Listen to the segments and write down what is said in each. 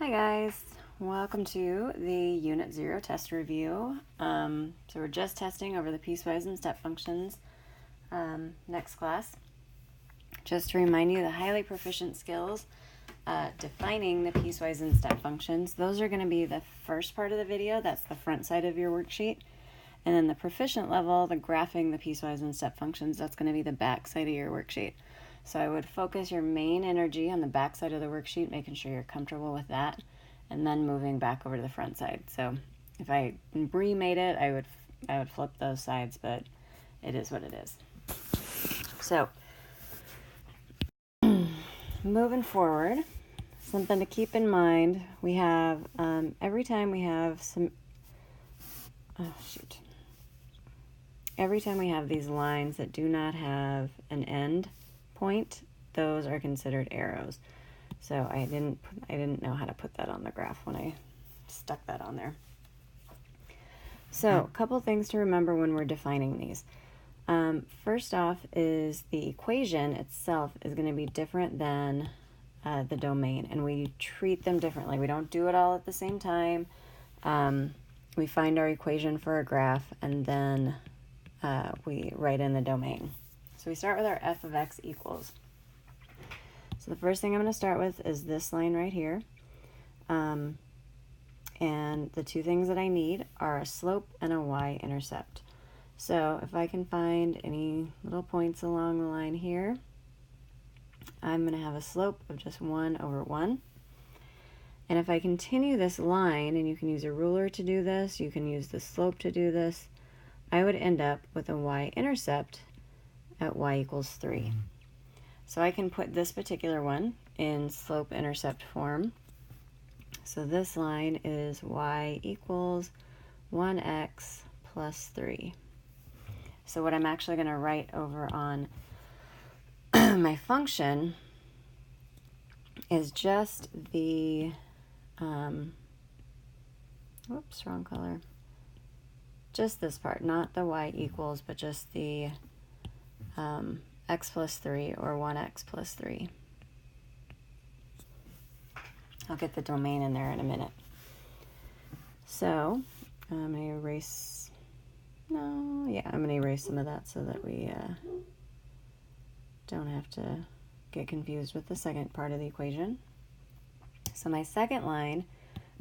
Hi guys, welcome to the Unit 0 test review. So we're just testing over the piecewise and step functions next class. Just to remind you, the highly proficient skills, defining the piecewise and step functions, those are going to be the first part of the video. That's the front side of your worksheet. And then the proficient level, the graphing the piecewise and step functions, that's going to be the back side of your worksheet. So I would focus your main energy on the back side of the worksheet, making sure you're comfortable with that, and then moving back over to the front side. So if I remade it, I would flip those sides, but it is what it is. So moving forward, something to keep in mind, we have, every time we have every time we have these lines that do not have an end point, those are considered arrows. So I didn't know how to put that on the graph when I stuck that on there. So a couple things to remember when we're defining these. First off is the equation itself is going to be different than the domain, and we treat them differently. We don't do it all at the same time. We find our equation for a graph, and then we write in the domain. So we start with our f of x equals. So the first thing I'm going to start with is this line right here. And the two things that I need are a slope and a y-intercept. So if I can find any little points along the line here, I'm going to have a slope of just 1 over 1. And if I continue this line, and you can use a ruler to do this, you can use the slope to do this, I would end up with a y-intercept at y equals 3. So I can put this particular one in slope-intercept form. So this line is y equals 1x plus 3. So what I'm actually going to write over on my function is just the, whoops, wrong color. Just this part, not the y equals, but just the x plus 3 or 1x plus 3. I'll get the domain in there in a minute. So I'm going to erase, I'm going to erase some of that so that we don't have to get confused with the second part of the equation. So my second line,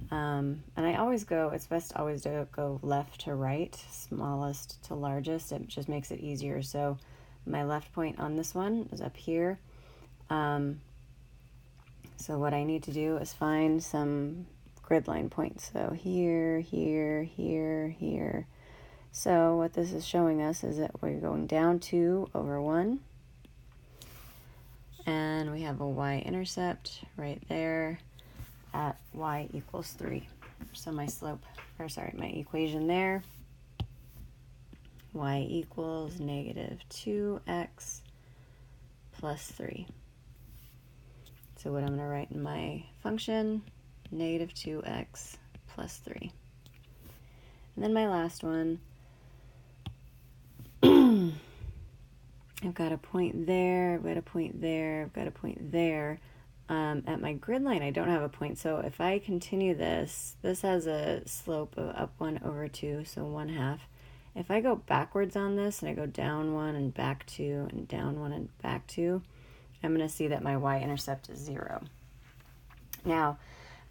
and I always go, it's best to always go left to right, smallest to largest. It just makes it easier. So my left point on this one is up here. So what I need to do is find some grid line points. So here, here, here, here. So what this is showing us is that we're going down 2 over 1. And we have a y-intercept right there at y equals 3. So my my equation there, y equals negative 2x plus 3. So what I'm going to write in my function, negative 2x plus 3. And then my last one, I've got a point there, I've got a point there, I've got a point there. At my grid line, I don't have a point, so if I continue this, this has a slope of up 1 over 2, so 1/2. If I go backwards on this, and I go down 1 and back 2, and down 1 and back 2, I'm going to see that my y-intercept is 0. Now,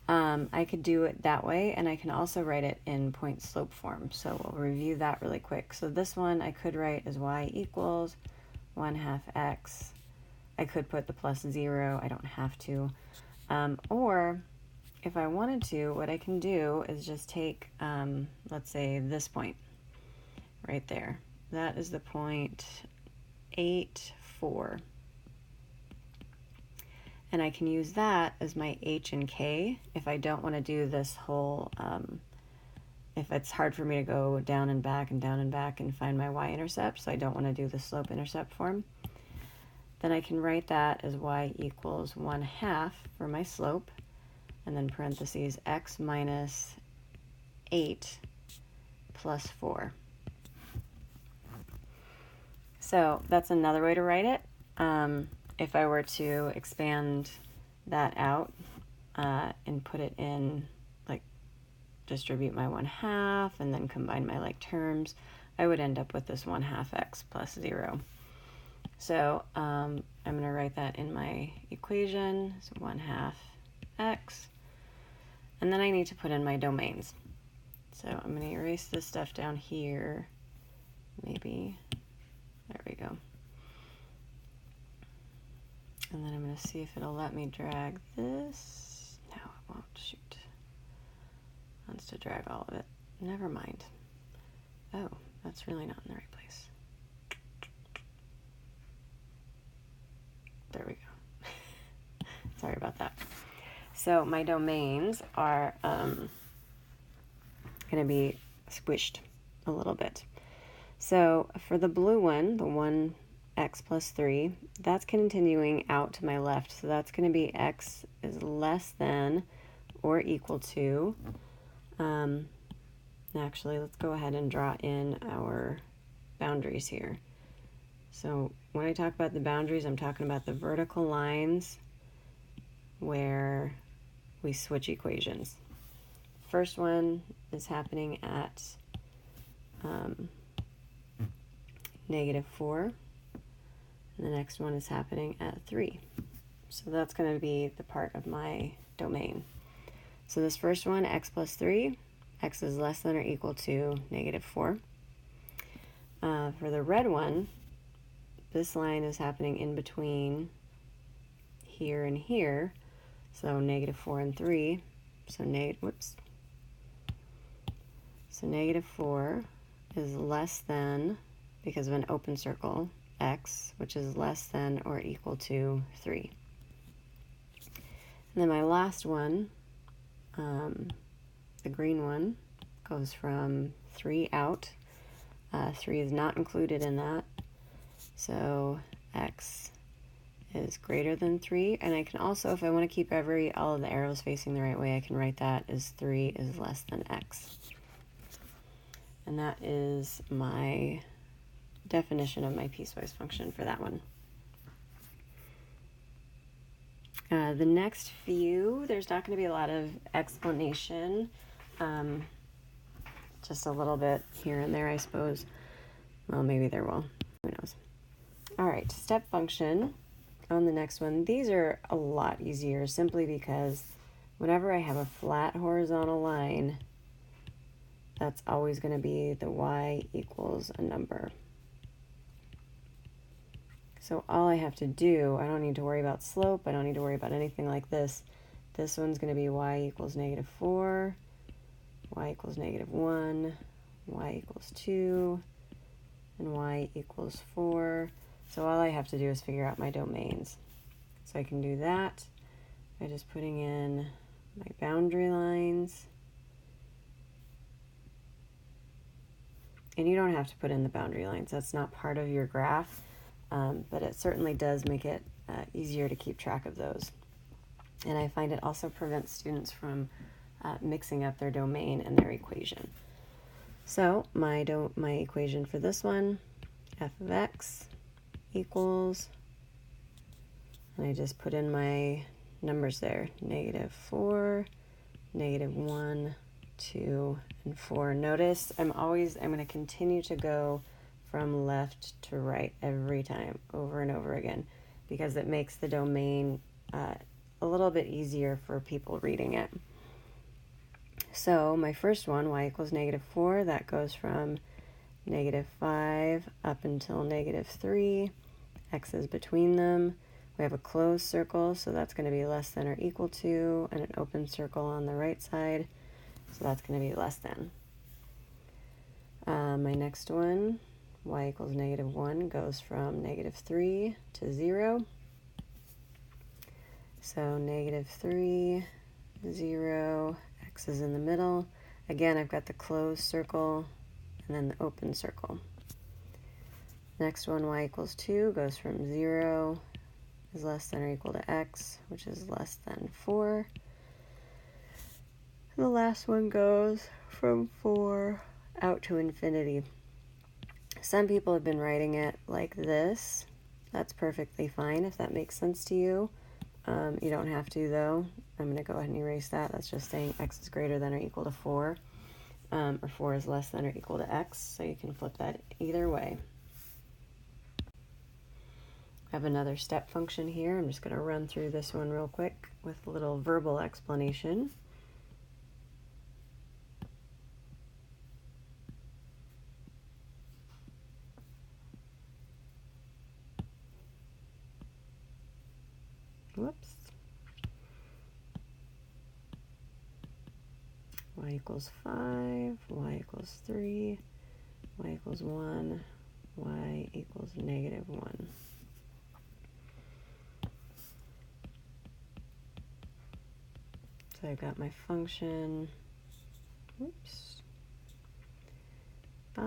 I could do it that way, and I can also write it in point slope form, so we'll review that really quick. So this one I could write as y equals 1/2 x. I could put the plus 0, I don't have to. Or if I wanted to, what I can do is just take, let's say this point right there. That is the point 8, 4. And I can use that as my h and k if I don't want to do this whole, if it's hard for me to go down and back and find my y-intercept, so I don't want to do the slope-intercept form. Then I can write that as y equals 1/2 for my slope, and then parentheses x minus 8 plus 4. So that's another way to write it. If I were to expand that out, and put it in, like, distribute my 1/2 and then combine my like terms, I would end up with this 1/2 x plus 0. So I'm going to write that in my equation, so 1/2 x, and then I need to put in my domains. So I'm going to erase this stuff down here, maybe, there we go. And then I'm going to see if it'll let me drag this. No, it won't, shoot. It wants to drag all of it. Never mind. Oh, that's really not in the right place. There we go. Sorry about that. So my domains are going to be squished a little bit. So for the blue one, the 1x plus 3, that's continuing out to my left. So that's going to be x is less than or equal to. Actually, let's go ahead and draw in our boundaries here. So when I talk about the boundaries, I'm talking about the vertical lines where we switch equations. First one is happening at -4, and the next one is happening at 3. So that's going to be the part of my domain. So this first one, x plus 3, x is less than or equal to -4. For the red one, this line is happening in between here and here, so -4 and 3. So So -4 is less than, because of an open circle, x, which is less than or equal to 3. And then my last one, the green one, goes from 3 out. 3 is not included in that. So x is greater than 3. And I can also, if I want to keep all of the arrows facing the right way, I can write that as 3 is less than x. And that is my definition of my piecewise function for that one. The next few, there's not going to be a lot of explanation, just a little bit here and there, I suppose. Well, maybe there will. Who knows? All right, step function on the next one. These are a lot easier simply because whenever I have a flat horizontal line, that's always going to be the y equals a number. So all I have to do, I don't need to worry about slope, I don't need to worry about anything like this. This one's going to be y equals -4, y equals -1, y equals 2, and y equals 4. So all I have to do is figure out my domains. So I can do that by just putting in my boundary lines. And you don't have to put in the boundary lines. That's not part of your graph, but it certainly does make it easier to keep track of those. And I find it also prevents students from mixing up their domain and their equation. So my equation for this one, f of x equals, and I just put in my numbers there, -4, -1, 2, and 4. Notice I'm going to continue to go from left to right every time, over and over again, because it makes the domain a little bit easier for people reading it. So my first one, y equals -4, that goes from -5 up until -3. X is between them. We have a closed circle, so that's going to be less than or equal to, and an open circle on the right side, so that's going to be less than. My next one, y equals -1, goes from -3 to 0. So -3, 0, x is in the middle. Again, I've got the closed circle and then the open circle. Next one, y equals 2, goes from 0, is less than or equal to x, which is less than 4. And the last one goes from 4 out to infinity. Some people have been writing it like this. That's perfectly fine if that makes sense to you. You don't have to, though. I'm going to go ahead and erase that. That's just saying x is greater than or equal to 4, or 4 is less than or equal to x, so you can flip that either way. I have another step function here. I'm just going to run through this one real quick with a little verbal explanation. Whoops. Y equals 5, y equals 3, y equals 1, y equals negative 1. So I've got my function, whoops, 5,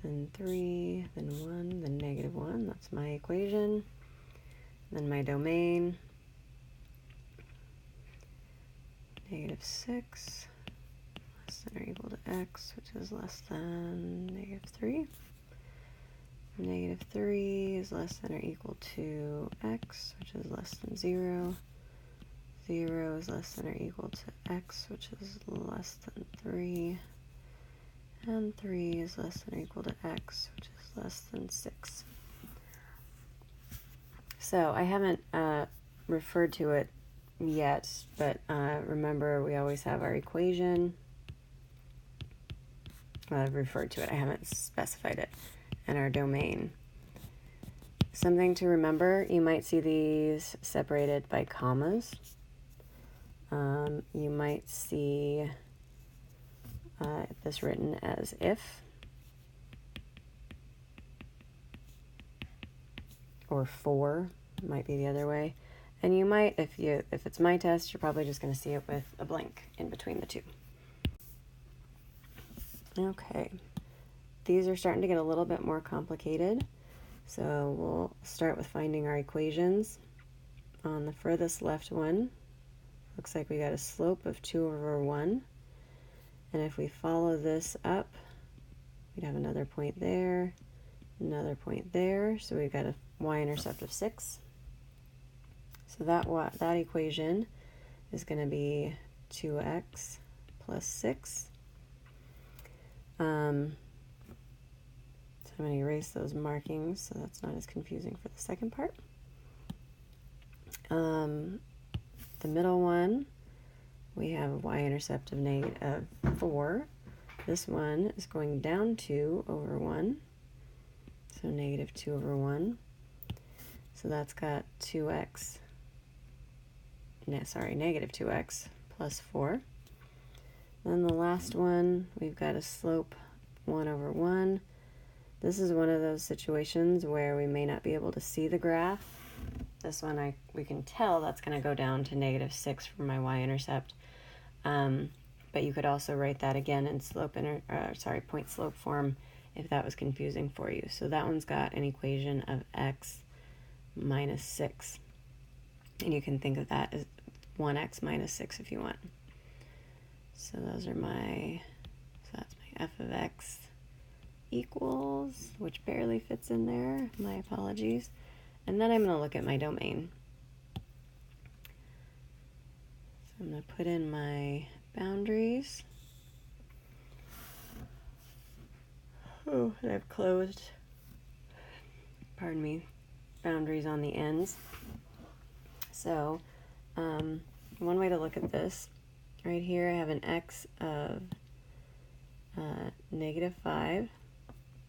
then 3, then 1, then negative 1. That's my equation. Then my domain, negative 6, less than or equal to x, which is less than negative 3. Negative 3 is less than or equal to x, which is less than 0. 0 is less than or equal to x, which is less than 3. And 3 is less than or equal to x, which is less than 6. So I haven't referred to it yet, but remember we always have our equation. Well, I've referred to it, I haven't specified it, and our domain. Something to remember, you might see these separated by commas. You might see this written as if, or for, might be the other way. And you might, if it's my test, you're probably just going to see it with a blank in between the two. Okay, these are starting to get a little bit more complicated. So we'll start with finding our equations. On the furthest left one, looks like we got a slope of 2 over 1. And if we follow this up, we'd have another point there, another point there. So we've got a y-intercept of 6. So that equation is going to be 2x plus 6. So I'm going to erase those markings so that's not as confusing for the second part. The middle one, we have a y-intercept of 4. This one is going down 2 over 1, so negative 2 over 1. So that's got 2x, negative 2x plus 4. Then the last one, we've got a slope 1 over 1. This is one of those situations where we may not be able to see the graph. This one we can tell that's going to go down to negative 6 for my y-intercept. But you could also write that again in point slope form if that was confusing for you. So that one's got an equation of x minus 6. And you can think of that as 1x minus 6 if you want. So that's my f of x equals, which barely fits in there, my apologies. And then I'm going to look at my domain. So I'm going to put in my boundaries. Oh, and I've closed, boundaries on the ends. So one way to look at this, right here I have an x of negative 5.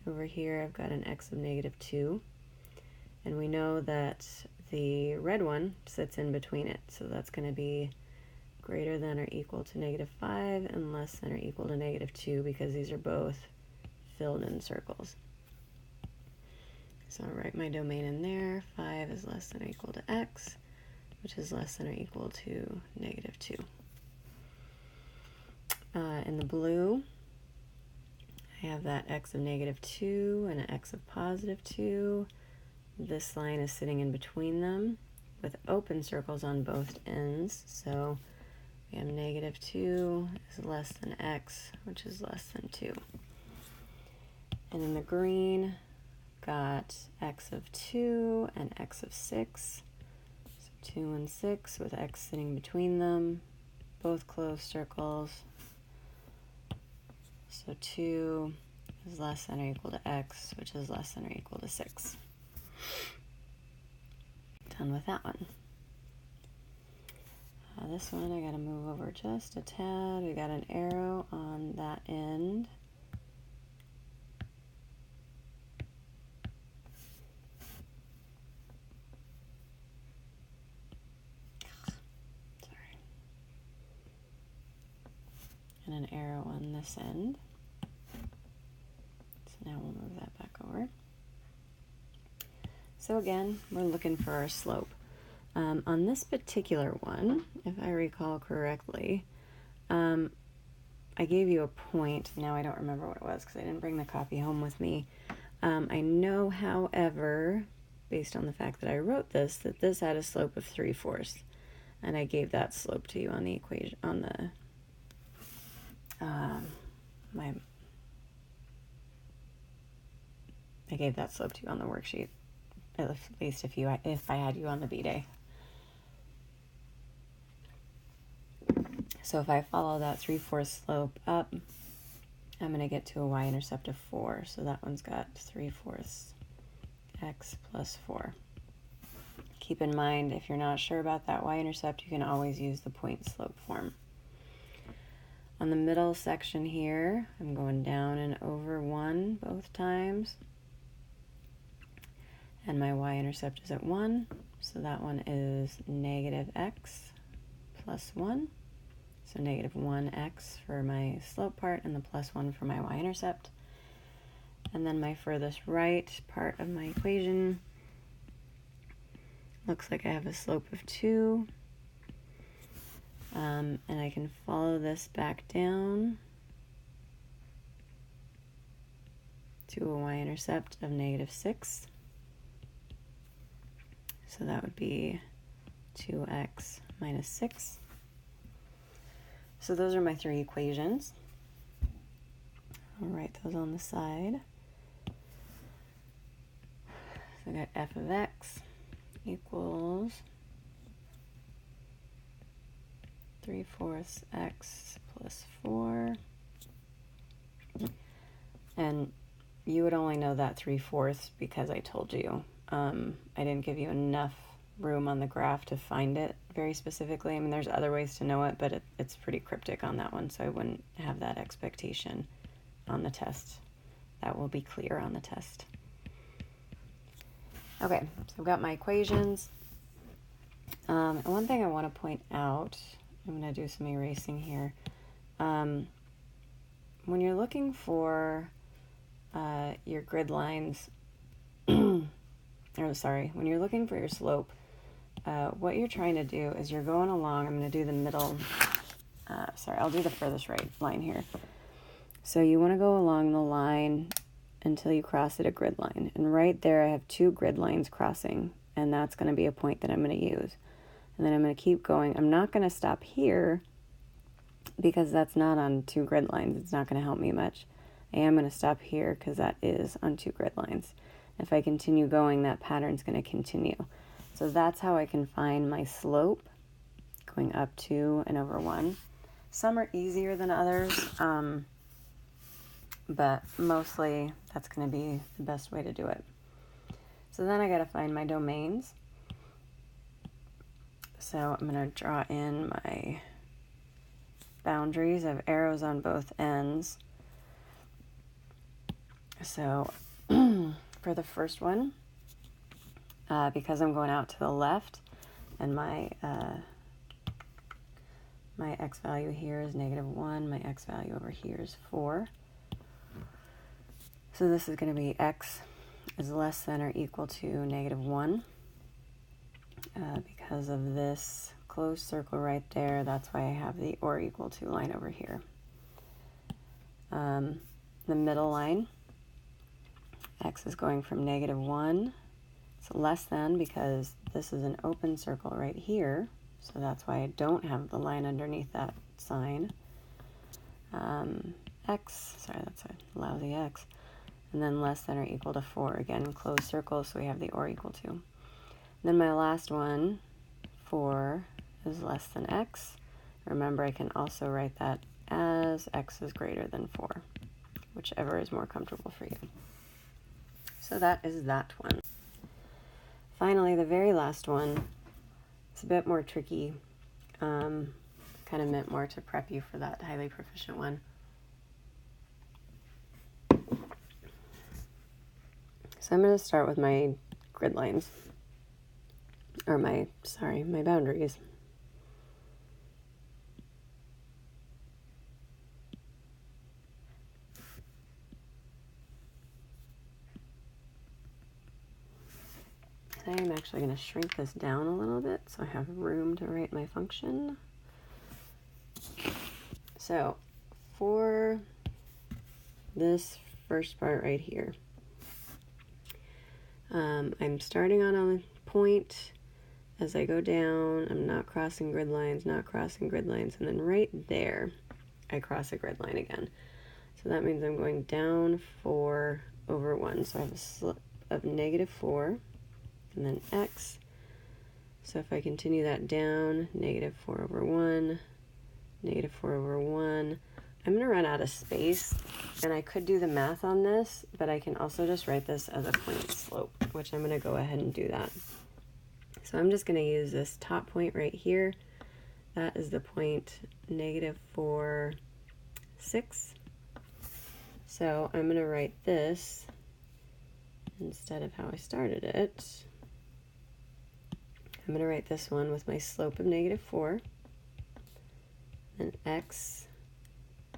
Over here I've got an x of negative 2. And we know that the red one sits in between it. So that's going to be greater than or equal to negative 5 and less than or equal to negative 2 because these are both filled in circles. So I'll write my domain in there. 5 is less than or equal to x, which is less than or equal to negative 2. In the blue, I have that x of negative 2 and an x of positive 2. This line is sitting in between them with open circles on both ends. So we have negative 2 is less than x, which is less than 2. And in the green, got x of 2 and x of 6. So 2 and 6 with x sitting between them, both closed circles. So 2 is less than or equal to x, which is less than or equal to 6. Done with that one. This one I gotta move over just a tad. We got an arrow on that end. Sorry. And an arrow on this end. So now we'll move that back over. So again, we're looking for our slope. On this particular one, if I recall correctly, I gave you a point. Now I don't remember what it was because I didn't bring the copy home with me. I know, however, based on the fact that I wrote this, that this had a slope of 3/4, and I gave that slope to you on the equation, on the I gave that slope to you on the worksheet, at least if I had you on the B-Day. So if I follow that 3/4 slope up, I'm going to get to a y-intercept of 4. So that one's got 3/4 x plus 4. Keep in mind, if you're not sure about that y-intercept, you can always use the point slope form. On the middle section here, I'm going down and over 1 both times. And my y-intercept is at 1, so that one is negative x plus 1. So negative 1x for my slope part and the plus 1 for my y-intercept. And then my furthest right part of my equation looks like I have a slope of 2. And I can follow this back down to a y-intercept of negative 6. So that would be 2x minus 6. So those are my 3 equations. I'll write those on the side. So I got f of x equals 3/4 x plus 4. And you would only know that 3/4 because I told you. I didn't give you enough room on the graph to find it very specifically. I mean, there's other ways to know it, but it's pretty cryptic on that one, so I wouldn't have that expectation on the test. That will be clear on the test. Okay, so I've got my equations. And one thing I want to point out, I'm going to do some erasing here. When you're looking for your grid lines, when you're looking for your slope, what you're trying to do is you're going along. I'm going to do the middle. I'll do the furthest right line here. So you want to go along the line until you cross at a grid line. And right there I have 2 grid lines crossing, and that's going to be a point that I'm going to use. And then I'm going to keep going. I'm not going to stop here because that's not on 2 grid lines. It's not going to help me much. I am going to stop here because that is on 2 grid lines. If I continue going, that pattern's going to continue. So that's how I can find my slope, going up 2 and over 1. Some are easier than others, but mostly that's going to be the best way to do it. So then I got to find my domains. So I'm going to draw in my boundaries. I have arrows on both ends. So for the first one, because I'm going out to the left, and my x value here is -1, my x value over here is 4. So this is going to be x is less than or equal to -1. Because of this closed circle right there, that's why I have the or equal to line over here. The middle line, x is going from -1. It's less than because this is an open circle right here, so that's why I don't have the line underneath that sign. That's a lousy x. And then less than or equal to 4. Again, closed circle, so we have the or equal to. And then my last one, 4 is less than x. Remember, I can also write that as x is greater than 4, whichever is more comfortable for you. So that is that one. Finally, the very last one, it's a bit more tricky, kind of meant more to prep you for that highly proficient one. So I'm going to start with my grid lines, or my boundaries. I'm actually going to shrink this down a little bit so I have room to write my function. So for this first part right here, I'm starting on a point. As I go down, I'm not crossing grid lines, not crossing grid lines, and then right there, I cross a grid line again. So that means I'm going down 4 over 1. So I have a slip of -4, and then x. So if I continue that down, -4 over 1, -4 over 1, I'm going to run out of space, and I could do the math on this, but I can also just write this as a point slope, which I'm going to go ahead and do that. So I'm just going to use this top point right here. That is the point -4, 6. So I'm going to write this instead of how I started it. I'm going to write this one with my slope of -4, and x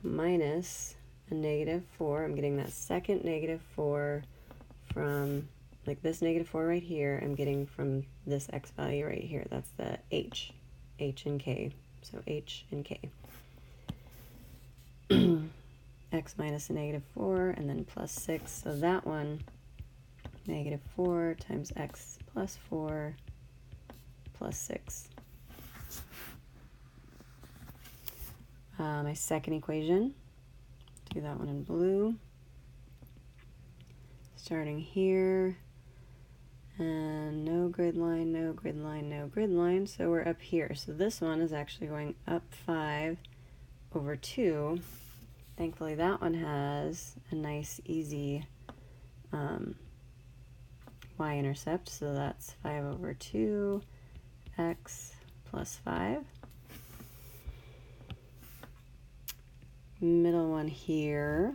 minus a -4. I'm getting that second -4 from, like this -4 right here, I'm getting from this x value right here. That's the h and k. So h and k. X minus a -4, and then plus 6. So that one, -4 times x plus 4 plus 6. My second equation, do that one in blue. Starting here, and no grid line, no grid line, no grid line, so we're up here. So this one is actually going up 5 over 2. Thankfully that one has a nice easy y-intercept, so that's 5 over 2 x plus 5. Middle one here,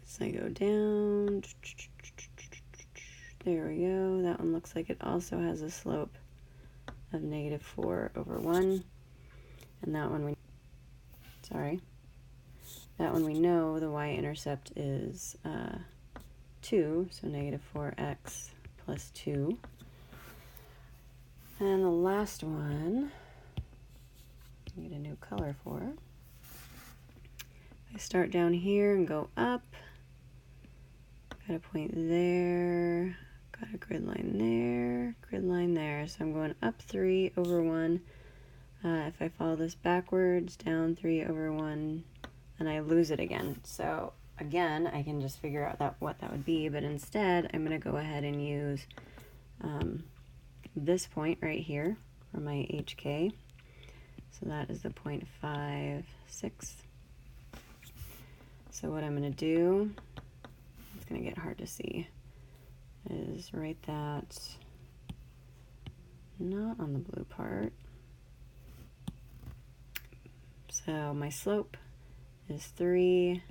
so I go down, there we go. That one looks like it also has a slope of -4 over 1, and that one that one we know the y-intercept is 2, so -4x plus 2. And the last one, I get a new color for. I start down here and go up. Got a point there, got a grid line there, so I'm going up 3 over 1. If I follow this backwards, down 3 over 1, and I lose it again. So again, I can just figure out what that would be, but instead I'm going to go ahead and use this point right here for my HK. So that is the point 5, 6. So what I'm going to do, it's going to get hard to see, is write that not on the blue part. So my slope is 3,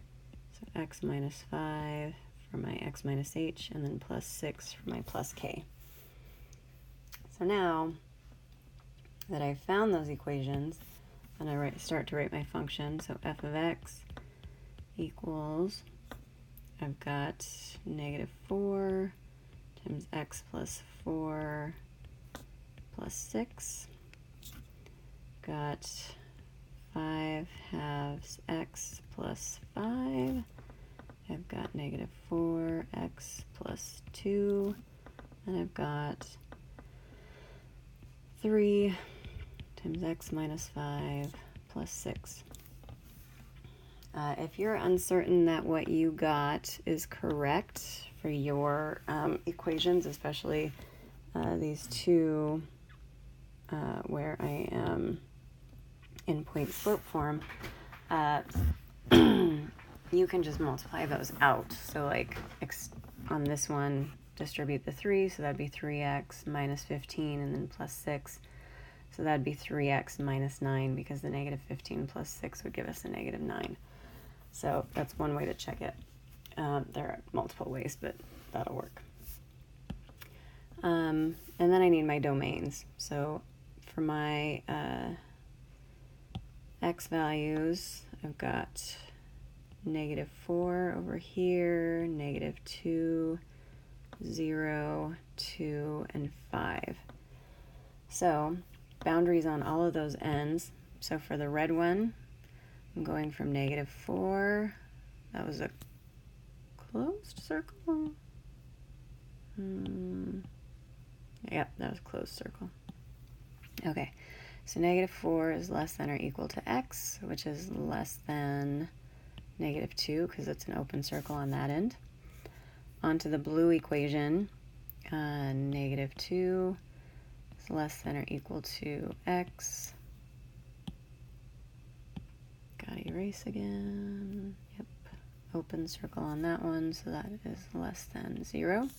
so x minus 5 for my x minus h, and then plus 6 for my plus k. So now that I've found those equations, and I start to write my function, so f of x equals, I've got -4 times x plus 4 plus 6, got 5 halves x plus 5, I've got -4x plus 2, and I've got 3 times x minus 5 plus 6. If you're uncertain that what you got is correct for your equations, especially these two where I am in point slope form, you can just multiply those out. So like on this one, distribute the 3, so that'd be 3x minus 15 and then plus 6. So that'd be 3x minus 9 because the negative 15 plus 6 would give us a negative 9. So that's one way to check it. There are multiple ways, but that'll work. And then I need my domains. So for my x values, I've got negative 4 over here, negative 2, 0, 2, and 5. So boundaries on all of those ends. So for the red one, I'm going from negative 4. That was a closed circle. Yep, that was a closed circle. Okay, so negative 4 is less than or equal to x, which is less than negative 2 because it's an open circle on that end. Onto the blue equation, negative 2 is less than or equal to x. Gotta erase again. Yep, open circle on that one, so that is less than 0.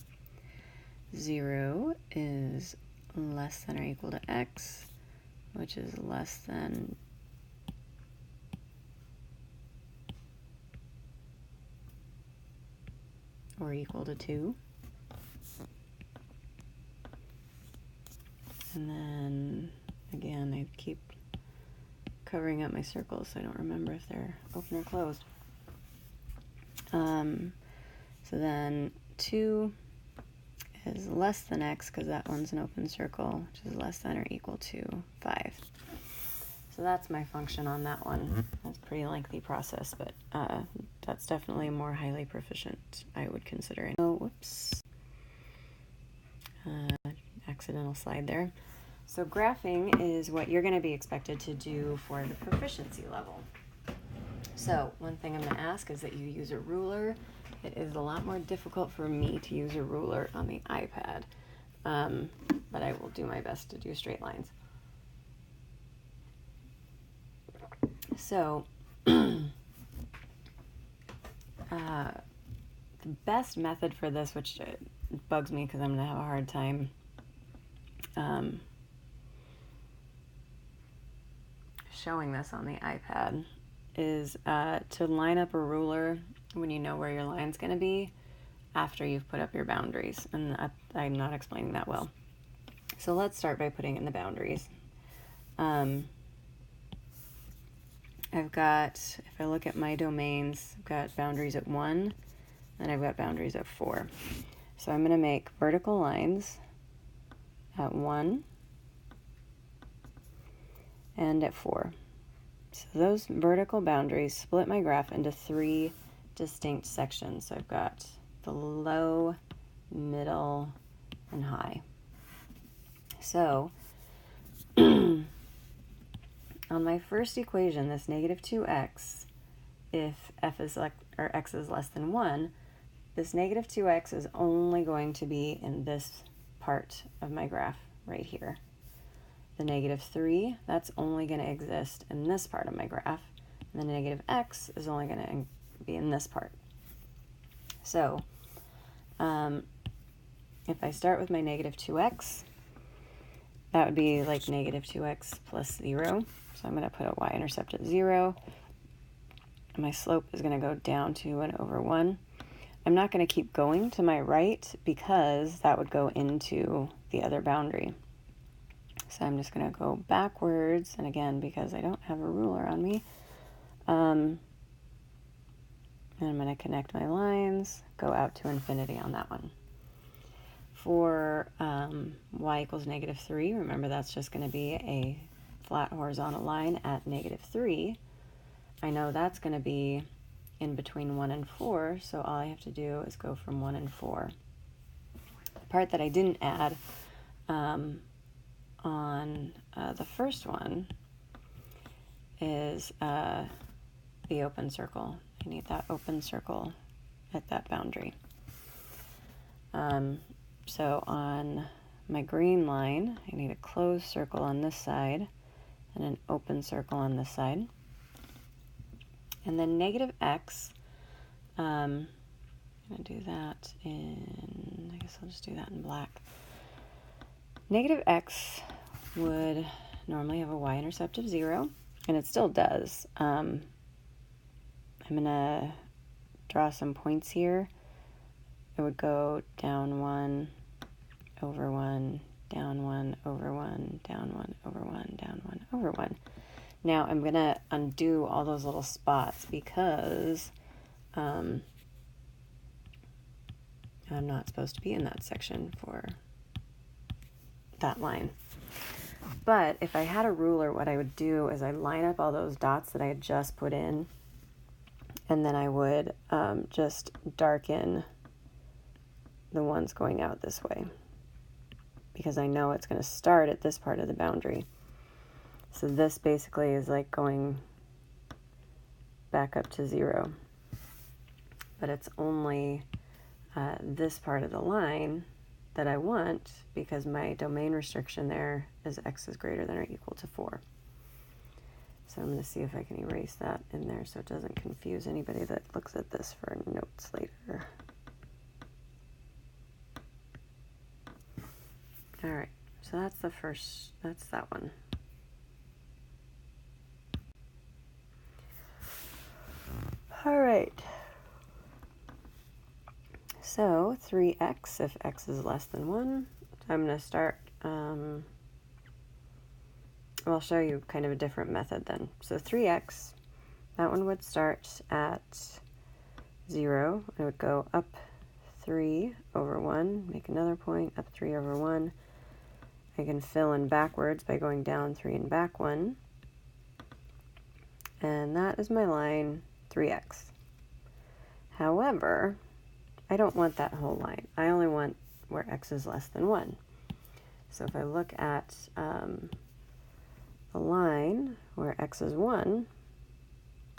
0 is less than or equal to x, which is less than or equal to 2. And then, again, I keep covering up my circles so I don't remember if they're open or closed. So then 2 is less than x because that one's an open circle, which is less than or equal to 5. So that's my function on that one. That's a pretty lengthy process, but that's definitely more highly proficient, I would consider. Oh, whoops. Accidental slide there. So graphing is what you're going to be expected to do for the proficiency level. So one thing I'm going to ask is that you use a ruler. It is a lot more difficult for me to use a ruler on the iPad, but I will do my best to do straight lines. So the best method for this, which bugs me because I'm going to have a hard time showing this on the iPad, is to line up a ruler when you know where your line's going to be after you've put up your boundaries. And I'm not explaining that well. So let's start by putting in the boundaries. I've got, if I look at my domains, I've got boundaries at 1, and I've got boundaries at 4. So I'm going to make vertical lines at 1 and at 4. So those vertical boundaries split my graph into 3 distinct sections. So I've got the low, middle, and high. So on my first equation, this negative 2x, if f is or x is less than 1, this negative 2x is only going to be in this part of my graph right here. The negative 3, that's only going to exist in this part of my graph. And the negative x is only going to be in this part. So if I start with my negative 2x, that would be like negative 2x plus 0. So I'm going to put a y-intercept at 0. And my slope is going to go down to and over 1. I'm not going to keep going to my right because that would go into the other boundary. So I'm just going to go backwards, and again, because I don't have a ruler on me, and I'm going to connect my lines, go out to infinity on that one. For y equals negative 3, remember that's just going to be a flat horizontal line at negative 3. I know that's going to be in between 1 and 4, so all I have to do is go from 1 and 4. The part that I didn't add on the first one is the open circle. I need that open circle at that boundary. So on my green line, I need a closed circle on this side and an open circle on this side. And then negative x, I'm going to do that in, I guess I'll just do that in black. Negative x would normally have a y-intercept of 0, and it still does. I'm going to draw some points here. It would go down 1, over 1, down 1, over 1, down 1, over 1, down 1, over 1. Now I'm going to undo all those little spots because I'm not supposed to be in that section for that line. But if I had a ruler, what I would do is I'd line up all those dots that I had just put in, and then I would just darken the ones going out this way, because I know it's going to start at this part of the boundary. So this basically is like going back up to 0. But it's only this part of the line that I want, because my domain restriction there is x is greater than or equal to 4. So I'm going to see if I can erase that in there so it doesn't confuse anybody that looks at this for notes later. All right, so that's the first, that's that one. All right. So 3x if x is less than 1. I'm going to start, I'll show you kind of a different method then. So 3x, that one would start at 0. It would go up 3 over 1, make another point, up 3 over 1. I can fill in backwards by going down 3 and back 1. And that is my line 3x. However, I don't want that whole line. I only want where x is less than 1. So if I look at the line where x is 1,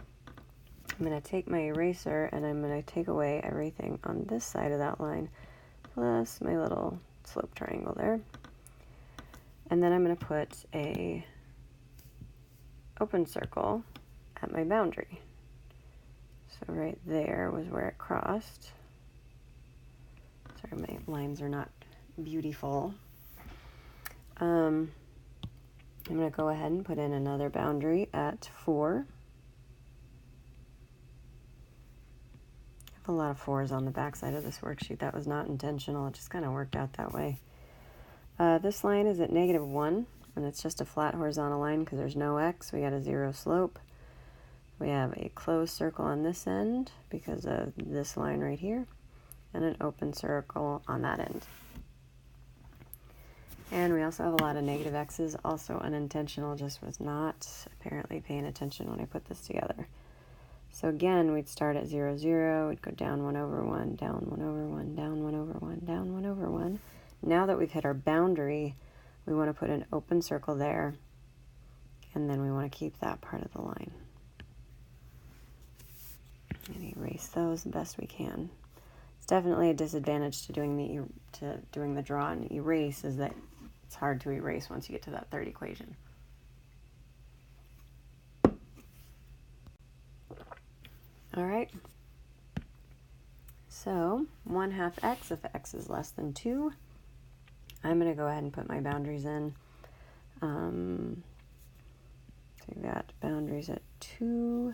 I'm going to take my eraser and I'm going to take away everything on this side of that line, plus my little slope triangle there. And then I'm going to put a open circle at my boundary. So right there was where it crossed. Sorry, my lines are not beautiful. I'm going to go ahead and put in another boundary at 4. I have a lot of 4s on the back side of this worksheet. That was not intentional. It just kind of worked out that way. This line is at -1, and it's just a flat horizontal line because there's no x. We got a 0 slope. We have a closed circle on this end because of this line right here, and an open circle on that end. And we also have a lot of negative x's, also unintentional, just was not apparently paying attention when I put this together. So again, we'd start at 0, 0, we'd go down 1 over 1, down 1 over 1, down 1 over 1, down 1 over 1. Now that we've hit our boundary, we want to put an open circle there, and then we want to keep that part of the line. And erase those the best we can. It's definitely a disadvantage to doing the draw and erase is that it's hard to erase once you get to that third equation. All right. So 1/2 x if x is less than 2. I'm going to go ahead and put my boundaries in. So we've got boundaries at 2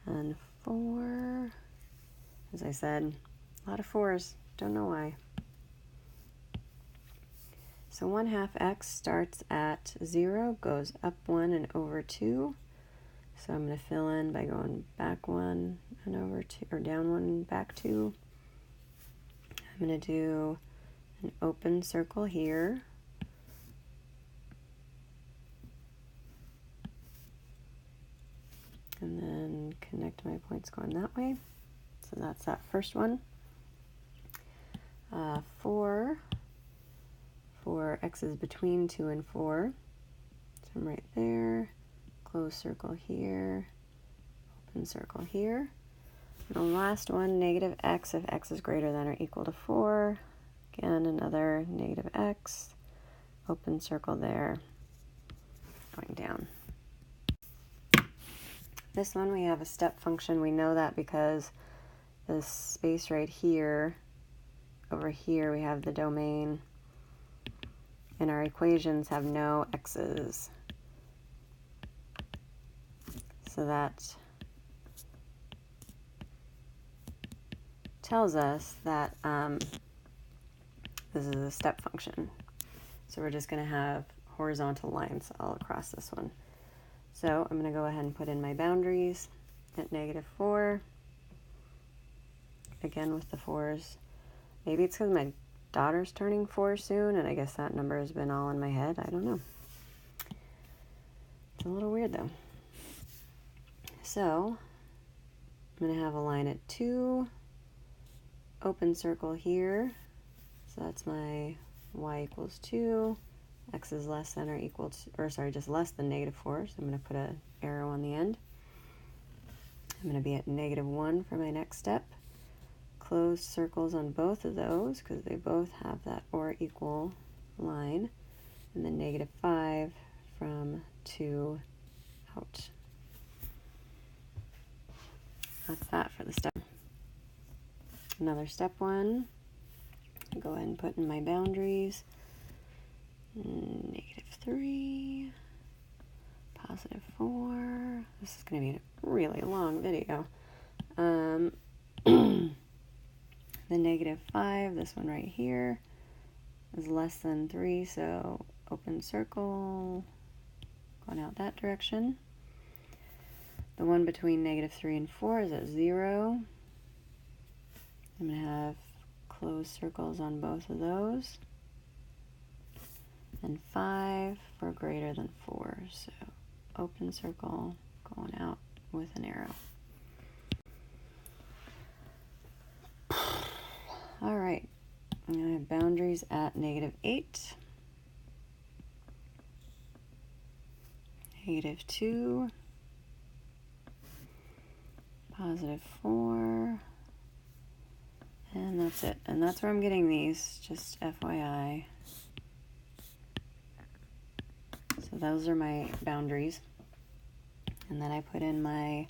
and 4. As I said, a lot of 4s. Don't know why. So 1/2 x starts at 0, goes up 1 and over 2. So I'm going to fill in by going back 1 and over 2, or down 1 and back 2. I'm going to do an open circle here. And then connect my points going that way. So that's that first one. 4 for x is between 2 and 4. So I'm right there. Closed circle here. Open circle here. And the last one, -x if x is greater than or equal to 4. Again, another negative x, open circle there, going down. This one we have a step function. We know that because this space right here, over here we have the domain, and our equations have no x's. So that tells us that this is a step function. So we're just going to have horizontal lines all across this one. So I'm going to go ahead and put in my boundaries at -4. Again with the 4s. Maybe it's because my daughter's turning 4 soon, and I guess that number has been all in my head. I don't know. It's a little weird though. So I'm going to have a line at 2, open circle here. So that's my y equals 2. X is less than or equal to, or sorry, just less than -4. So I'm going to put an arrow on the end. I'm going to be at -1 for my next step. Close circles on both of those because they both have that or equal line. And then -5 from 2 out. That's that for the step. Another step 1. Go ahead and put in my boundaries. -3, +4. This is going to be a really long video. The -5, this one right here, is less than 3, so open circle, going out that direction. The one between -3 and 4 is at 0. I'm going to have closed circles on both of those. And 5 for greater than 4, so open circle going out with an arrow. All right, I'm going to have boundaries at -8, -2, +4, and that's it. And that's where I'm getting these, just FYI. So those are my boundaries. And then I put in my,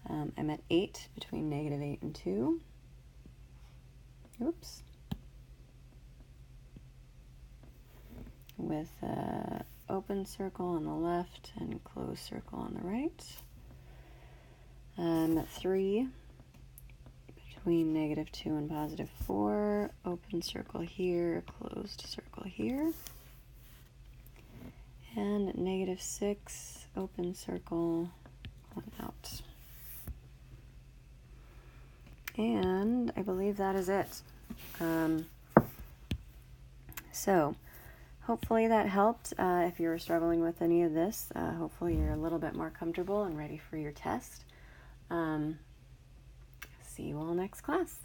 I'm at 8, between -8 and 2. Oops. With open circle on the left and closed circle on the right. I'm at 3, between -2 and +4. Open circle here, closed circle here. And at -6, open circle going out. And I believe that is it. So hopefully that helped. If you're struggling with any of this, hopefully you're a little bit more comfortable and ready for your test. See you all next class.